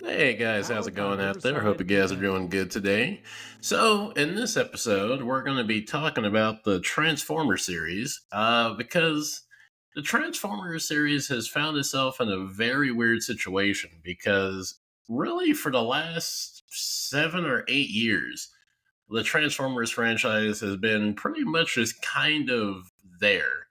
Hey guys, how's it going out there? Hope you guys are doing good today. So, in this episode, we're going to be talking about the Transformer series because the Transformer series has found itself in a very weird situation because, really, for the last 7 or 8 years, the Transformers franchise has been pretty much just kind of there.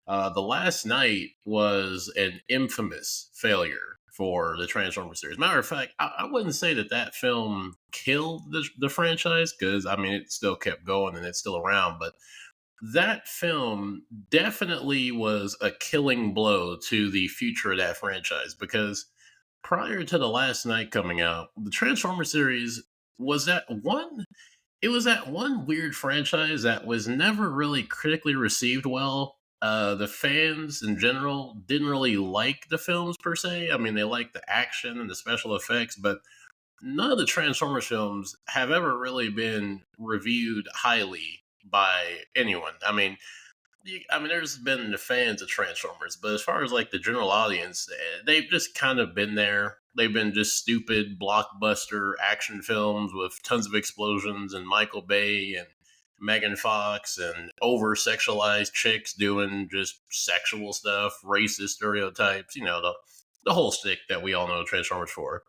The Last Night was an infamous failure for the Transformers series. Matter of fact, I wouldn't say that that film killed the franchise because I mean it still kept going and it's still around, but that film definitely was a killing blow to the future of that franchise because prior to the Last Night coming out, the Transformers series was that one it was that one weird franchise that was never really critically received well. The fans in general didn't really like the films per se. I mean, they liked the action and the special effects, but none of the Transformers films have ever really been reviewed highly by anyone. There's been the fans of Transformers, but as far as like the general audience, they've just kind of been there. They've been just stupid blockbuster action films with tons of explosions and Michael Bay and Megan Fox and over sexualized chicks doing just sexual stuff, racist stereotypes, the whole stick that we all know Transformers for.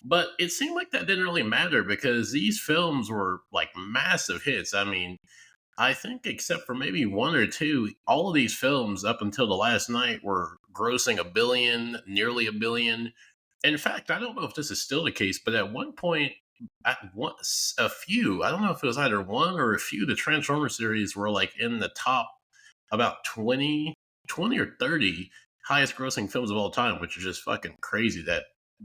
But it seemed like that didn't really matter because these films were like massive hits. I think except for maybe one or two, all of these films up until the Last Night were grossing a billion, nearly a billion. In fact, I don't know if this is still the case, but at one point, a few, I don't know if it was either one or a few, the Transformer series were like in the top about 20 or 30 highest grossing films of all time, which is just fucking crazy that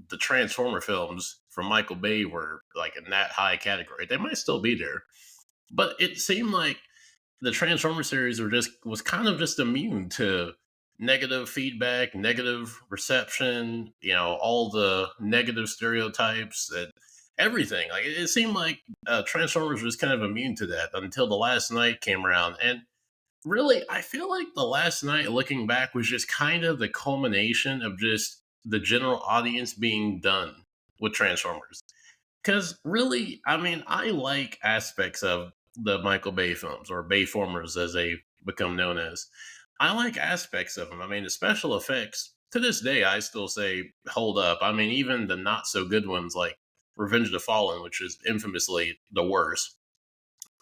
the Transformer films from Michael Bay were like in that high category. They might still be there, but it seemed like the Transformer series was kind of just immune to negative feedback, negative reception, all the negative stereotypes and everything. Like it seemed like Transformers was kind of immune to that until the Last Night came around. And really, I feel like the Last Night, looking back, was just kind of the culmination of just the general audience being done with Transformers. Because really, I mean, I like aspects of the Michael Bay films, or Bayformers as they become known as. I like aspects of them. I mean, the special effects, to this day, I still say hold up. I mean, even the not so good ones like Revenge of the Fallen, which is infamously the worst,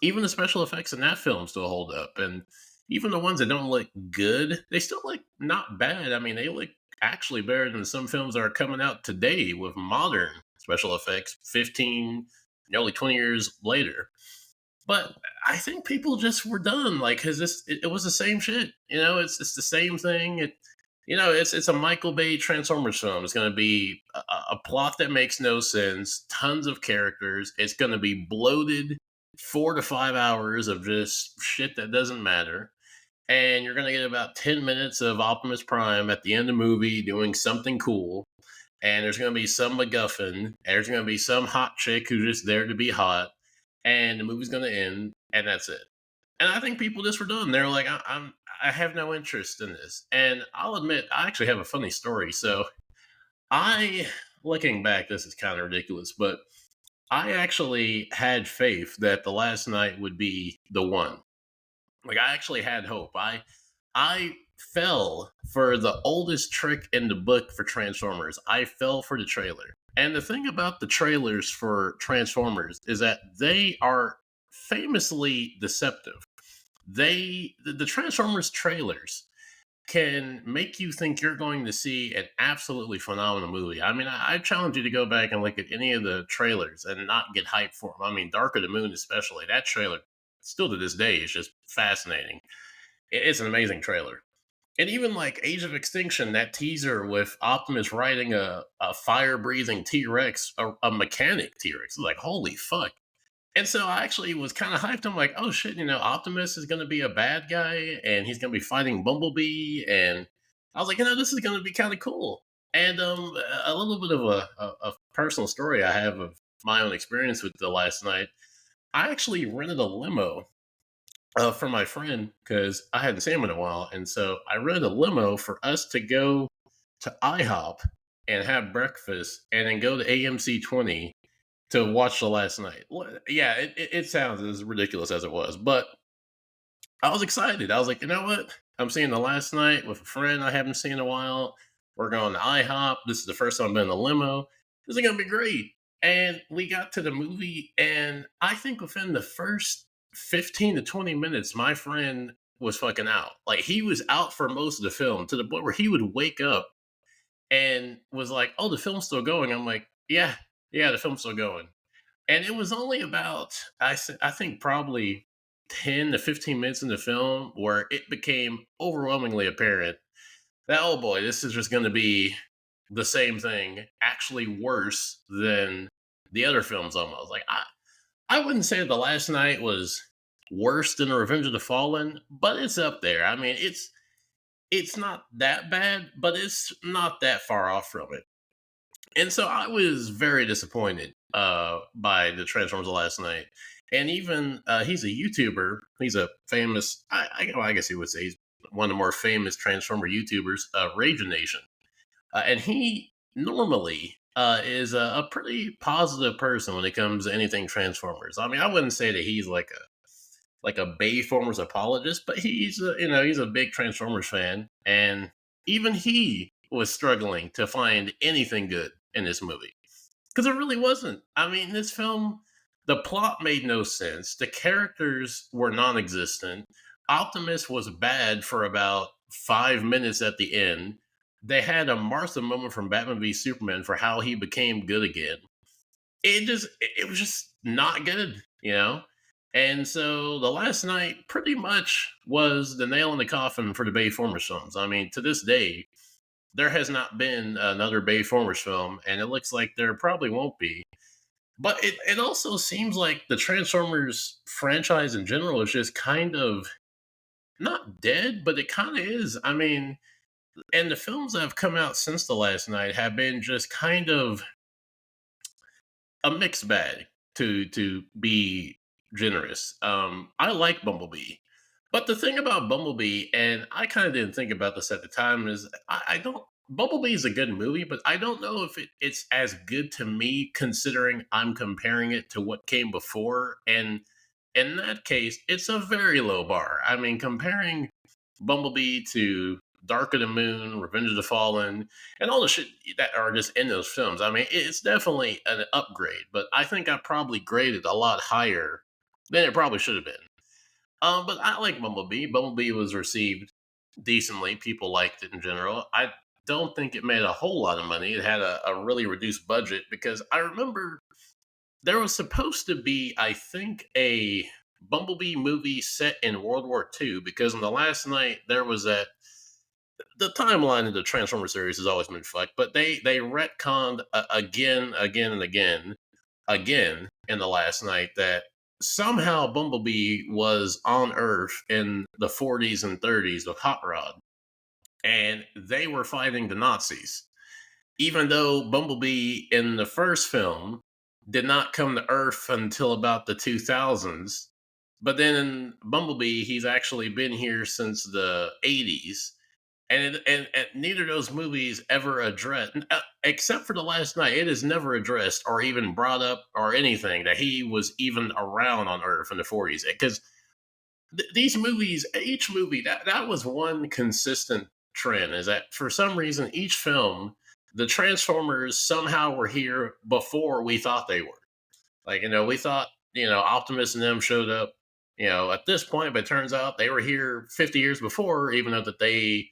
even the special effects in that film still hold up. And even the ones that don't look good, they still look not bad. I mean, they look actually better than some films that are coming out today with modern special effects 15, nearly 20 years later. But I think people just were done, like, because it was the same shit. It's the same thing. It's a Michael Bay Transformers film. It's going to be a plot that makes no sense, tons of characters. It's going to be bloated 4 to 5 hours of just shit that doesn't matter. And you're going to get about 10 minutes of Optimus Prime at the end of the movie doing something cool. And there's going to be some MacGuffin. And there's going to be some hot chick who's just there to be hot. And the movie's going to end. And that's it. And I think people just were done. They're like, I have no interest in this. And I'll admit, I actually have a funny story. So I, looking back, this is kind of ridiculous, but I actually had faith that the Last Night would be the one. Like I actually had hope. I fell for the oldest trick in the book for Transformers. I fell for the trailer. And the thing about the trailers for Transformers is that they are famously deceptive. The Transformers trailers can make you think you're going to see an absolutely phenomenal movie. I mean, I challenge you to go back and look at any of the trailers and not get hyped for them. I mean, Dark of the Moon, especially, that trailer, still to this day, is just fascinating. It's an amazing trailer. And even like Age of Extinction, that teaser with Optimus riding a fire breathing T Rex, a mechanic T Rex, like, holy fuck. And so I actually was kind of hyped. I'm like, oh shit, Optimus is going to be a bad guy and he's going to be fighting Bumblebee. And I was like, this is going to be kind of cool. And a little bit of a personal story I have of my own experience with the Last Night. I actually rented a limo for my friend because I hadn't seen him in a while. And so I rented a limo for us to go to IHOP and have breakfast and then go to AMC 20 to watch The Last Night. Yeah, it sounds as ridiculous as it was, but I was excited. I was like, you know what? I'm seeing The Last Night with a friend I haven't seen in a while. We're going to IHOP. This is the first time I've been in a limo. This is going to be great. And we got to the movie, and I think within the first 15 to 20 minutes, my friend was fucking out. Like, he was out for most of the film to the point where he would wake up and was like, "Oh, the film's still going." I'm like, "Yeah, yeah, the film's still going." And it was only about I think probably 10 to 15 minutes in the film where it became overwhelmingly apparent that, oh boy, this is just going to be the same thing, actually worse than the other films. Almost like I wouldn't say The Last Night was worse than Revenge of the Fallen, but it's up there. I mean, it's not that bad, but it's not that far off from it. And so I was very disappointed by the Transformers last night. And even he's a YouTuber. He's a famous, well, I guess he would say he's one of the more famous Transformer YouTubers, Rage Nation. And he normally is a pretty positive person when it comes to anything Transformers. I mean, I wouldn't say that he's like a Bayformers apologist, but he's he's a big Transformers fan, and even he was struggling to find anything good in this movie because it really wasn't. I mean, this film, the plot made no sense. The characters were non-existent. Optimus was bad for about 5 minutes at the end. They had a Martha moment from Batman v Superman for how he became good again. It was just not good, you know. And so the last night pretty much was the nail in the coffin for the Bayformers films. I mean, to this day, there has not been another Bayformers film, and it looks like there probably won't be. But it also seems like the Transformers franchise in general is just kind of not dead, but it kind of is. I mean, and the films that have come out since the last night have been just kind of a mixed bag to be generous. I like Bumblebee, but the thing about Bumblebee, and I kind of didn't think about this at the time, is I don't. Bumblebee is a good movie, but I don't know if it's as good to me considering I'm comparing it to what came before. And in that case, it's a very low bar. I mean, comparing Bumblebee to Dark of the Moon, Revenge of the Fallen, and all the shit that are just in those films. I mean, it's definitely an upgrade, but I think I probably graded a lot higher than it probably should have been. But I like Bumblebee. Bumblebee was received decently. People liked it in general. I don't think it made a whole lot of money. It had a really reduced budget because I remember there was supposed to be, I think, a Bumblebee movie set in World War II because in the last night there was that the timeline of the Transformer series has always been fucked, but they retconned again and again in the last night that somehow Bumblebee was on Earth in the 40s and 30s with Hot Rod, and they were fighting the Nazis. Even though Bumblebee in the first film did not come to Earth until about the 2000s, but then in Bumblebee, he's actually been here since the 80s, and neither of those movies ever address, except for the last night. It is never addressed or even brought up or anything that he was even around on Earth in the 40s. Because these movies, each movie, that was one consistent trend. Is that for some reason each film, the Transformers somehow were here before we thought they were. Like we thought Optimus and them showed up. At this point, but it turns out they were here 50 years before, even though that they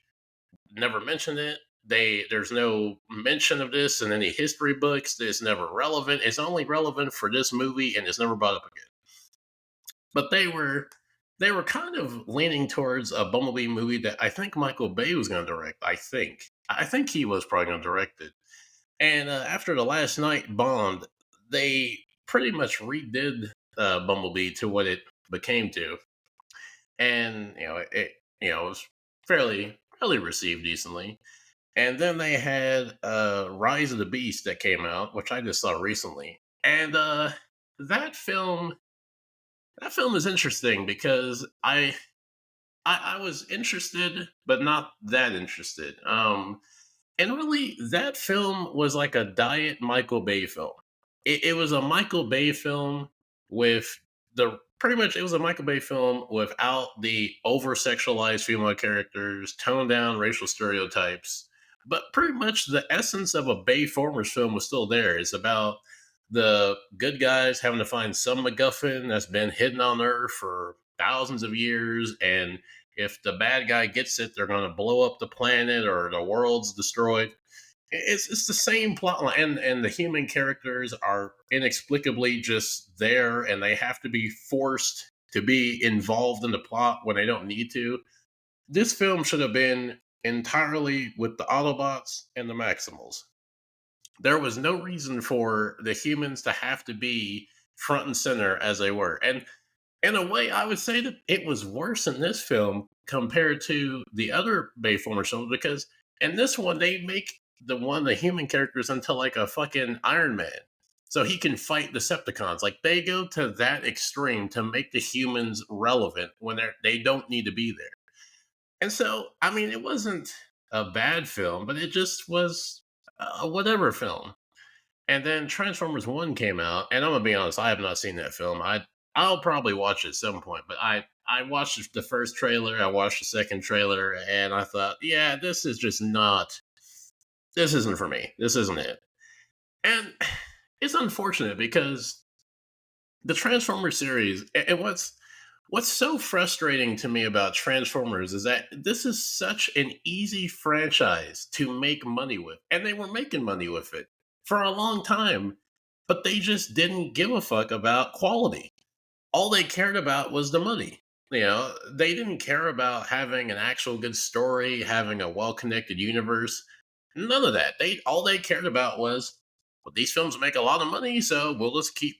never mentioned it. There's no mention of this in any history books. It's never relevant. It's only relevant for this movie, and it's never brought up again. But they were kind of leaning towards a Bumblebee movie that I think Michael Bay was going to direct. I think he was probably going to direct it. And after the last night bombed, they pretty much redid Bumblebee to what it became to, and it was fairly received decently. And then they had Rise of the Beast that came out, which I just saw recently. And that film that film is interesting because I was interested, but not that interested. And really, that film was like a diet Michael Bay film. It was a Michael Bay film with the pretty much it was a Michael Bay film without the over sexualized female characters, toned down racial stereotypes. But pretty much the essence of a Bay Formers film was still there. It's about the good guys having to find some MacGuffin that's been hidden on Earth for thousands of years, and if the bad guy gets it, they're going to blow up the planet or the world's destroyed. It's the same plot line, and the human characters are inexplicably just there, and they have to be forced to be involved in the plot when they don't need to. This film should have been entirely with the Autobots and the Maximals. There was no reason for the humans to have to be front and center as they were. And in a way, I would say that it was worse in this film compared to the other Bayformers films because in this one they make the human characters into like a fucking Iron Man, so he can fight Decepticons. Like they go to that extreme to make the humans relevant when they don't need to be there. And so, I mean, it wasn't a bad film, but it just was a whatever film. And then Transformers One came out, and I'm gonna be honest, I have not seen that film. I'll probably watch it at some point, but I watched the first trailer, I watched the second trailer, and I thought, yeah, this is just not. This isn't for me. This isn't it. And it's unfortunate because the Transformers series, and what's so frustrating to me about Transformers is that this is such an easy franchise to make money with, and they were making money with it for a long time, but they just didn't give a fuck about quality. All they cared about was the money. They didn't care about having an actual good story, having a well-connected universe. None of that. They all they cared about was, well, these films make a lot of money, so we'll just keep,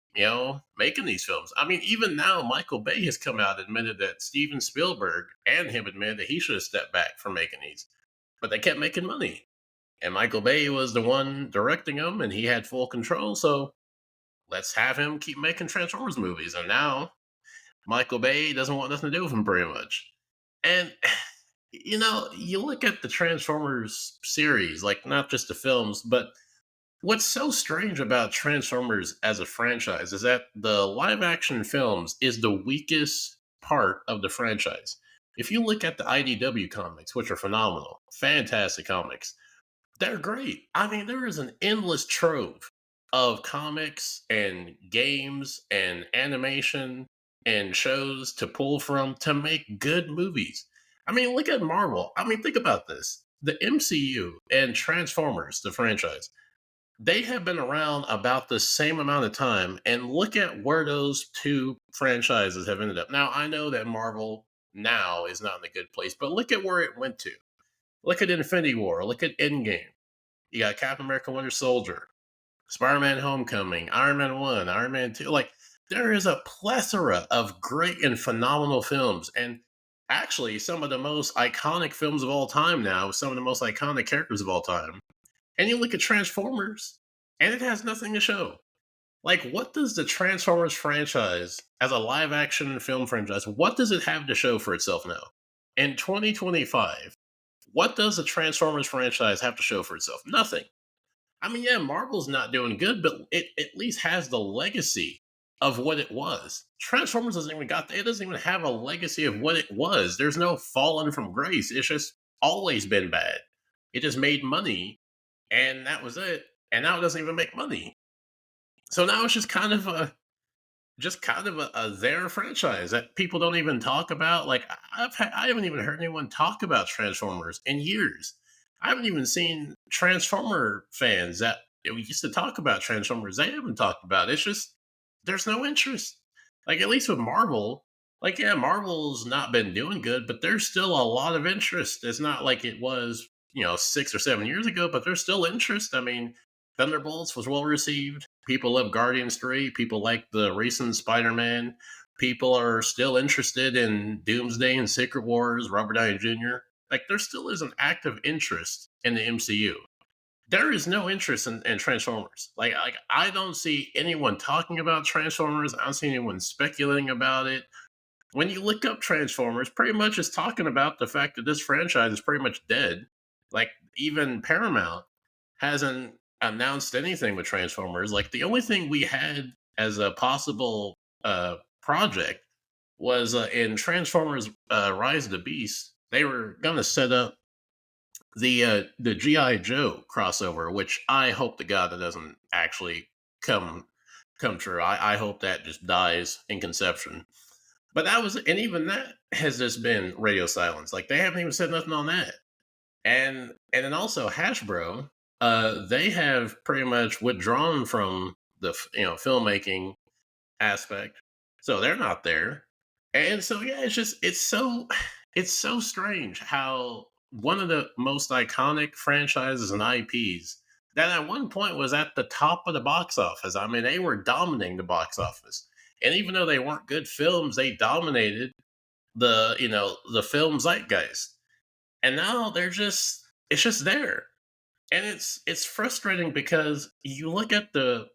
making these films. I mean, even now, Michael Bay has come out and admitted that Steven Spielberg and him admitted that he should have stepped back from making these, but they kept making money, and Michael Bay was the one directing them, and he had full control. So let's have him keep making Transformers movies. And now Michael Bay doesn't want nothing to do with him, pretty much. And you look at the Transformers series, like not just the films, but what's so strange about Transformers as a franchise is that the live action films is the weakest part of the franchise. If you look at the IDW comics, which are phenomenal, fantastic comics, they're great. I mean, there is an endless trove of comics and games and animation and shows to pull from to make good movies. I mean, look at Marvel. I mean, think about this. The MCU and Transformers, the franchise, they have been around about the same amount of time, and look at where those two franchises have ended up. Now, I know that Marvel now is not in a good place, but look at where it went to. Look at Infinity War, look at Endgame. You got Captain America Winter Soldier, Spider Man Homecoming, Iron Man 1, Iron Man 2. Like, there is a plethora of great and phenomenal films. And actually, some of the most iconic films of all time now, some of the most iconic characters of all time. And you look at Transformers, and it has nothing to show. Like, what does the Transformers franchise, as a live action film franchise, what does it have to show for itself now? In 2025, what does the Transformers franchise have to show for itself? Nothing. I mean, yeah, Marvel's not doing good, but it at least has the legacy of what it was. Transformers it doesn't even have a legacy of what it was. There's no fallen from grace. It's just always been bad. It just made money, and that was it. And now it doesn't even make money. So now it's just kind of a their franchise that people don't even talk about. Like I haven't even heard anyone talk about Transformers in years. I haven't even seen Transformer fans that we used to talk about Transformers. They haven't talked about it. It's just there's no interest. Like at least with Marvel, like yeah, Marvel's not been doing good, but there's still a lot of interest. It's not like it was 6 or 7 years ago, but there's still interest. I mean, Thunderbolts was well received. People love Guardians 3. People like the recent Spider Man. People are still interested in Doomsday and Secret Wars, Robert Downey Jr. Like, there still is an active interest in the MCU. There is no interest in Transformers. Like, I don't see anyone talking about Transformers. I don't see anyone speculating about it. When you look up Transformers, pretty much it's talking about the fact that this franchise is pretty much dead. Like, even Paramount hasn't announced anything with Transformers. Like the only thing we had as a possible project was in Transformers Rise of the Beast. They were going to set up the GI Joe crossover, which I hope to God that doesn't actually come come true. I hope that just dies in conception. But that was, and even that has just been radio silence. Like they haven't even said nothing on that. And then also Hasbro, they have pretty much withdrawn from the filmmaking aspect, so they're not there. And so yeah, it's so strange how one of the most iconic franchises and IPs that at one point was at the top of the box office. I mean, they were dominating the box office, and even though they weren't good films, they dominated the film zeitgeist. And now they're just it's just there, and it's frustrating because you look at the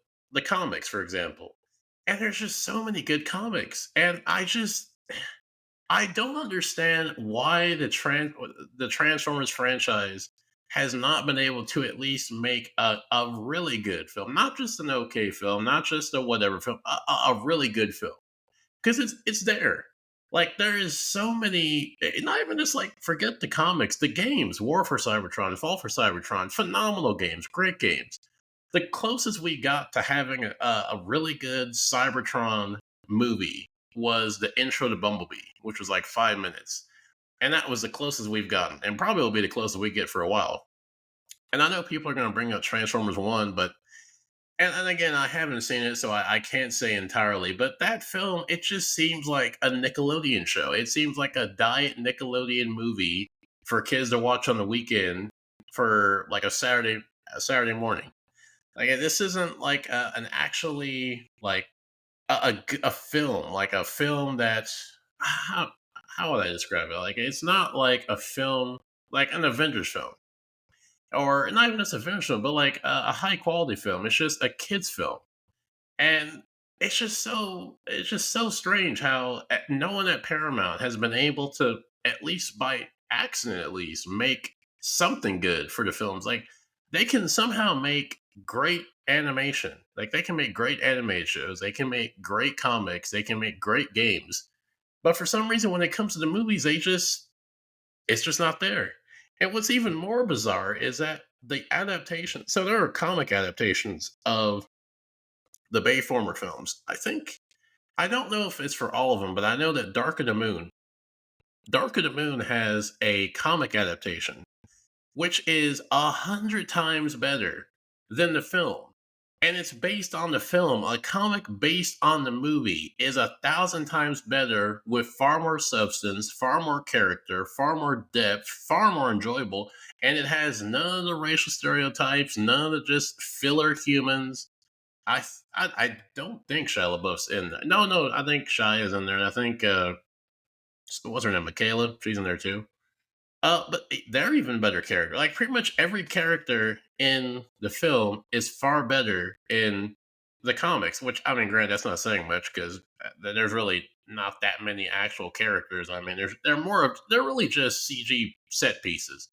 comics, for example, and there's just so many good comics, and I don't understand why the Transformers franchise has not been able to at least make a really good film, not just an okay film, not just a whatever film, a really good film, because it's there. Like there is so many, not even just like forget the comics, the games, War for Cybertron, Fall for Cybertron, phenomenal games, great games. The closest we got to having a really good Cybertron movie was the intro to Bumblebee, which was like 5 minutes, and that was the closest we've gotten, and probably will be the closest we get for a while. And I know people are going to bring up Transformers One, but and again, I haven't seen it, so I can't say entirely. But that film, it just seems like a Nickelodeon show. It seems like a diet Nickelodeon movie for kids to watch on the weekend for like a Saturday morning. Like this isn't like an actually like a film, like a film that's how would I describe it? Like it's not like a film like an Avengers film, or not even just a Avengers film, but like a high quality film. It's just a kids film, and it's just so strange how no one at Paramount has been able to, at least by accident at least, make something good for the films. Like they can somehow make great animation. Like they can make great animated shows, they can make great comics, they can make great games. But for some reason when it comes to the movies, it's just not there. And what's even more bizarre is that the adaptation, so there are comic adaptations of the Bayformer films. I don't know if it's for all of them, but I know that Dark of the Moon has a comic adaptation, which is 100 times better than the film. And it's based on the film. A comic based on the movie is 1,000 times better with far more substance, far more character, far more depth, far more enjoyable. And it has none of the racial stereotypes, none of the just filler humans. I don't think Shia LaBeouf's in there. No, no, I think Shia is in there. And I think what's her name, Michaela? She's in there too. But they're even better character. Like pretty much every character in the film is far better in the comics. Which I mean, granted, that's not saying much because there's really not that many actual characters. I mean, they're really just CG set pieces.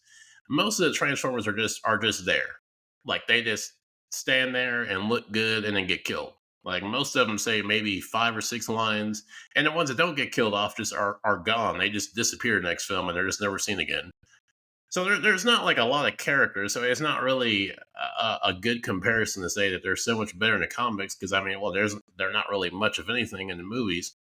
Most of the Transformers are just there. Like they just stand there and look good and then get killed. Like most of them say maybe 5 or 6 lines, and the ones that don't get killed off just are gone. They just disappear next film, and they're just never seen again. So there's not like a lot of characters. So it's not really a good comparison to say that they're so much better in the comics. Because I mean, well, they're not really much of anything in the movies.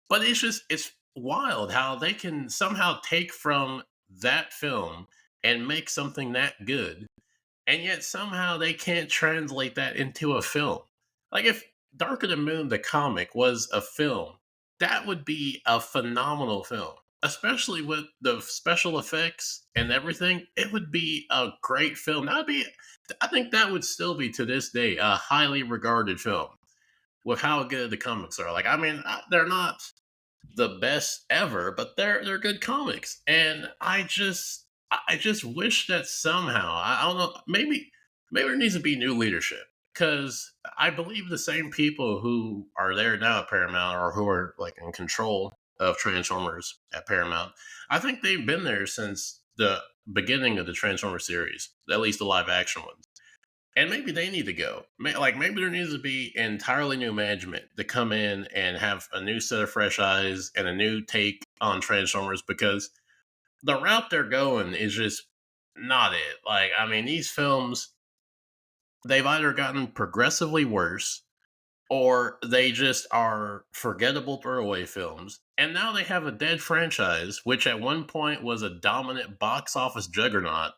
But it's wild how they can somehow take from that film and make something that good, and yet somehow they can't translate that into a film. Like if Dark of the Moon, the comic, was a film, that would be a phenomenal film. Especially with the special effects and everything, it would be a great film. I think that would still be to this day a highly regarded film with how good the comics are. Like, I mean, they're not the best ever, but they're good comics, and I just wish that somehow I don't know, maybe there needs to be new leadership, because I believe the same people who are there now at Paramount, or who are like in control of Transformers at Paramount, I think they've been there since beginning of the Transformers series, at least the live action ones. And maybe they need to go. Like maybe there needs to be entirely new management to come in and have a new set of fresh eyes and a new take on Transformers because the route they're going is just not it. Like, I mean, these films, they've either gotten progressively worse or they just are forgettable throwaway films. And now they have a dead franchise, which at one point was a dominant box office juggernaut.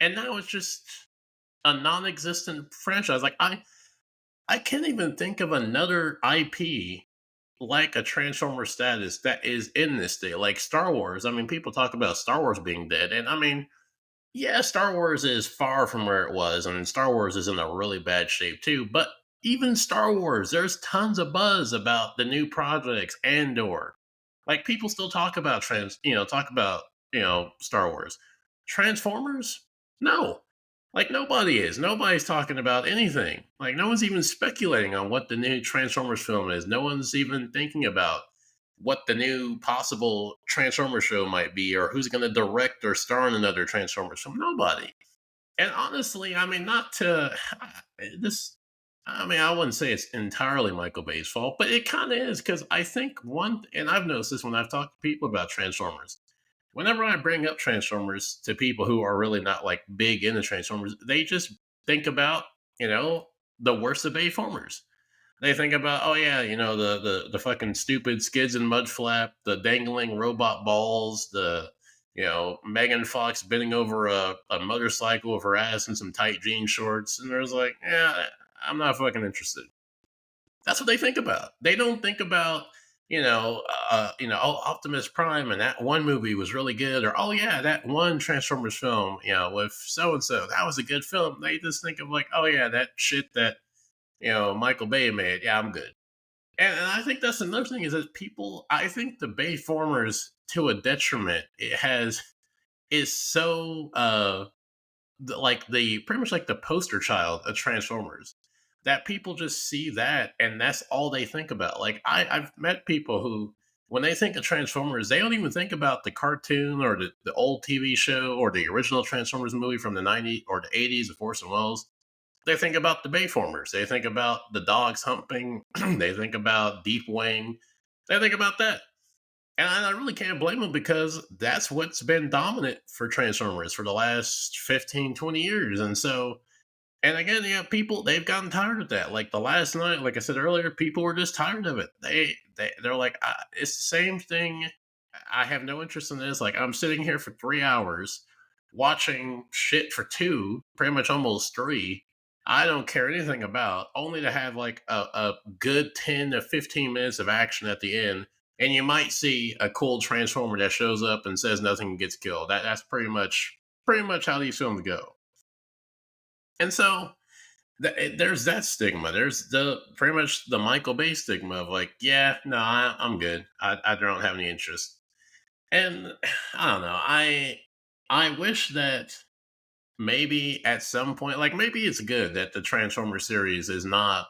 And now it's just a non existent franchise. Like, I can't even think of another IP like a Transformer status that is in this day. Like Star Wars. I mean, people talk about Star Wars being dead. And I mean, yeah, Star Wars is far from where it was, and Star Wars is in a really bad shape too. But even Star Wars, there's tons of buzz about the new projects, Andor. Like people still talk about Star Wars. Transformers? No. Like nobody is. Nobody's talking about anything. Like no one's even speculating on what the new Transformers film is. No one's even thinking about what the new possible Transformers show might be or who's going to direct or star in another Transformers film. Nobody. And honestly, I mean, not to this. I mean, I wouldn't say it's entirely Michael Bay's fault, but it kind of is because I think and I've noticed this when I've talked to people about Transformers. Whenever I bring up Transformers to people who are really not like big into Transformers, they just think about, you know, the worst of Bayformers. They think about, oh yeah, the fucking stupid skids and mud flap, the dangling robot balls, the Megan Fox bending over a motorcycle with her ass in some tight jean shorts, and there's like, yeah, I'm not fucking interested. That's what they think about. They don't think about, oh, Optimus Prime and that one movie was really good, or oh yeah, that one Transformers film, with so and so, that was a good film. They just think of like, oh yeah, that shit that Michael Bay made. Yeah, I'm good. And I think that's another thing is that people, I think the Bayformers, to a detriment, is so like the pretty much like the poster child of Transformers that people just see that and that's all they think about. Like I've met people who when they think of Transformers, they don't even think about the cartoon or the old TV show or the original Transformers movie from the 90s or the 80s, of Force and Wells. They think about the Bayformers. They think about the dogs humping. They think about Deep Wing. They think about that. And I really can't blame them because that's what's been dominant for Transformers for the last 15, 20 years. And so, and again, yeah, people, they've gotten tired of that. Like the last night, like I said earlier, people were just tired of it. They're like, it's the same thing. I have no interest in this. Like I'm sitting here for 3 hours watching shit for two, pretty much almost three. I don't care anything about, only to have like a good 10 to 15 minutes of action at the end. And you might see a cool transformer that shows up and says nothing and gets killed. That's pretty much how these films go. And so there's that stigma. There's the pretty much the Michael Bay stigma of like, yeah, no, I'm good. I don't have any interest. And I don't know. I wish that maybe at some point, like maybe it's good that the Transformer series is not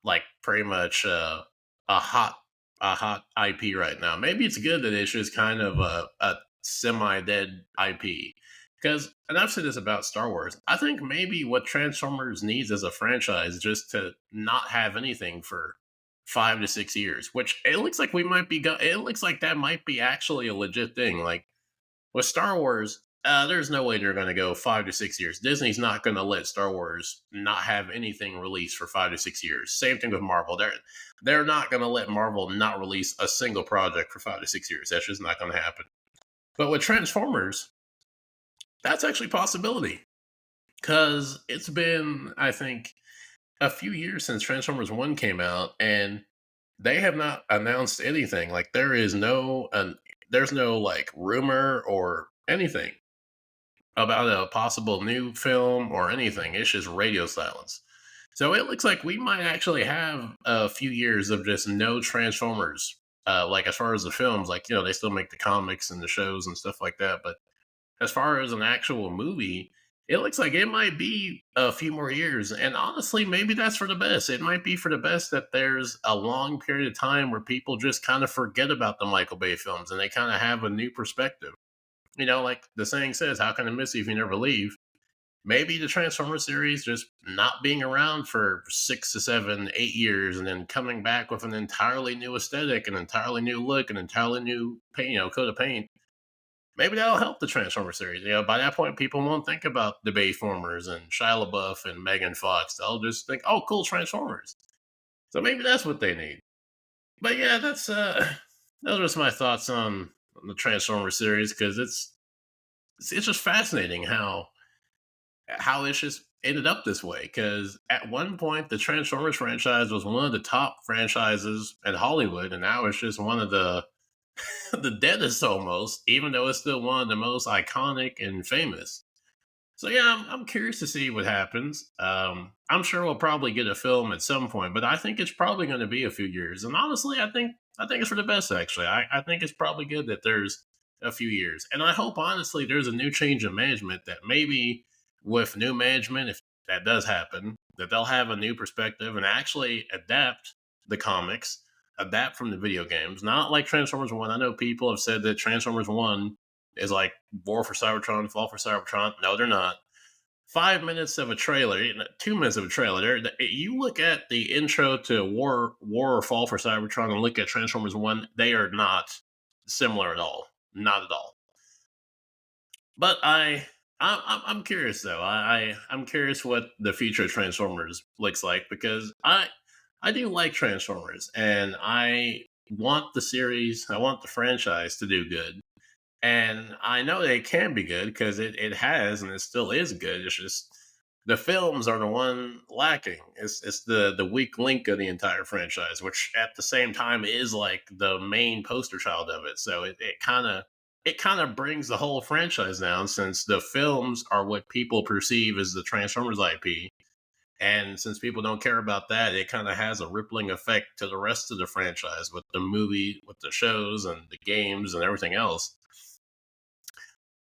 like pretty much a hot IP right now. Maybe it's good that it's just kind of a semi dead IP. Because, and I've said this about Star Wars, I think maybe what Transformers needs as a franchise is just to not have anything for 5 to 6 years. Which it looks like we might be. It looks like that might be actually a legit thing. Like with Star Wars, there's no way they're going to go 5 to 6 years. Disney's not going to let Star Wars not have anything released for 5 to 6 years. Same thing with Marvel. They're not going to let Marvel not release a single project for 5 to 6 years. That's just not going to happen. But with Transformers, that's actually a possibility because it's been, I think, a few years since Transformers One came out, and they have not announced anything. Like there's no like rumor or anything about a possible new film or anything. It's just radio silence. So it looks like we might actually have a few years of just no Transformers. Like as far as the films, like they still make the comics and the shows and stuff like that. But as far as an actual movie, it looks like it might be a few more years. And honestly, maybe that's for the best. It might be for the best that there's a long period of time where people just kind of forget about the Michael Bay films and they kind of have a new perspective. like the saying says, how can I miss you if you never leave? Maybe the Transformers series just not being around for 6 to 7, 8 years, and then coming back with an entirely new aesthetic, an entirely new look, an entirely new paint, coat of paint. Maybe that'll help the Transformers series. By that point, people won't think about the Bayformers and Shia LaBeouf and Megan Fox. They'll just think, "Oh, cool Transformers." So maybe that's what they need. But yeah, that's those are just my thoughts on the Transformers series because it's just fascinating how it's just ended up this way. Because at one point, the Transformers franchise was one of the top franchises in Hollywood, and now it's just one of the the deadest almost, even though it's still one of the most iconic and famous. So yeah, I'm curious to see what happens. I'm sure we'll probably get a film at some point, but I think it's probably going to be a few years. And honestly, I think it's for the best. Actually, I think it's probably good that there's a few years, and I hope honestly there's a new change in management that maybe with new management, if that does happen, that they'll have a new perspective and actually adapt the comics, adapt from the video games. Not like Transformers One. I know people have said that Transformers One is like War for Cybertron, Fall for Cybertron. No, they're not. 5 minutes of a trailer, 2 minutes of a trailer. You look at the intro to War or Fall for Cybertron, and look at Transformers One. They are not similar at all. Not at all. But I'm curious though. I'm curious what the future of Transformers looks like because I do like Transformers and I want the series, I want the franchise to do good. And I know they can be good because it has and it still is good. It's just the films are the one lacking. It's the weak link of the entire franchise, which at the same time is like the main poster child of it. So it kind of brings the whole franchise down since the films are what people perceive as the Transformers IP. And since people don't care about that, it kind of has a rippling effect to the rest of the franchise with the movie, with the shows and the games and everything else.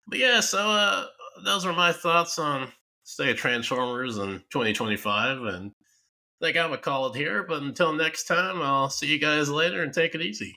But yeah, so those are my thoughts on State of Transformers in 2025, and I think I'm gonna call it here. But until next time, I'll see you guys later and take it easy.